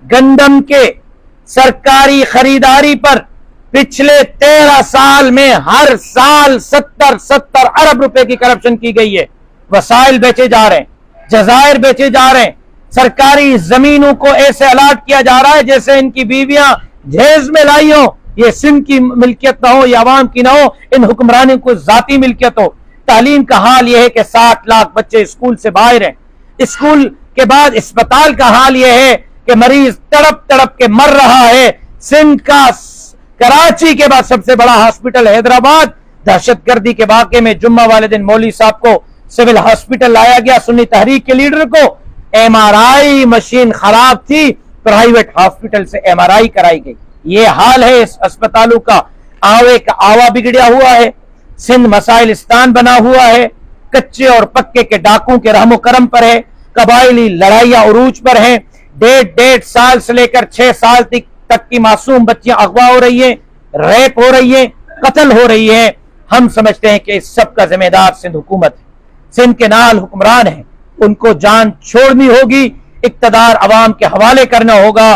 गंदम के सरकारी खरीदारी पर पिछले 13 साल में हर साल 70 अरब रुपए की करप्शन की गई है। वसाइल बेचे जा रहे हैं, जजायर बेचे जा रहे हैं, सरकारी जमीनों को ऐसे अलाट किया जा रहा है जैसे इनकी बीवियां जहेज में लाई हो। ये सिंध की मिल्कियत ना हो, ये अवाम की ना हो, इन हुक्मरानों को जाती मिल्कियत हो। तालीम का हाल यह है कि 60 लाख बच्चे स्कूल से बाहर हैं। स्कूल के बाद अस्पताल का हाल यह है कि मरीज तड़प तड़प के मर रहा है। सिंध का कराची के बाद सबसे बड़ा हॉस्पिटल हैदराबाद, दहशतगर्दी के वाक़े में जुम्मा वाले दिन मौलवी साहब को सिविल हॉस्पिटल लाया गया, सुन्नी तहरीक के लीडर को। MRI मशीन खराब थी, प्राइवेट हॉस्पिटल से MRI कराई गई। ये हाल है इस अस्पतालों का। आवे का आवा बिगड़िया हुआ है, सिंध मसाइलिस्तान बना हुआ है, कच्चे और पक्के के डाकुओं के रहमो करम पर है, कबायली लड़ाइयां उरूज पर हैं। 1.5 साल से लेकर 6 साल तक की मासूम बच्चियां अगवा हो रही हैं, रेप हो रही हैं, कत्ल हो रही है। हम समझते हैं कि इस सब का जिम्मेदार सिंध हुकूमत है। सिंध के नाल हुक्मरान हैं, उनको जान छोड़नी होगी, इक्तदार अवाम के हवाले करना होगा।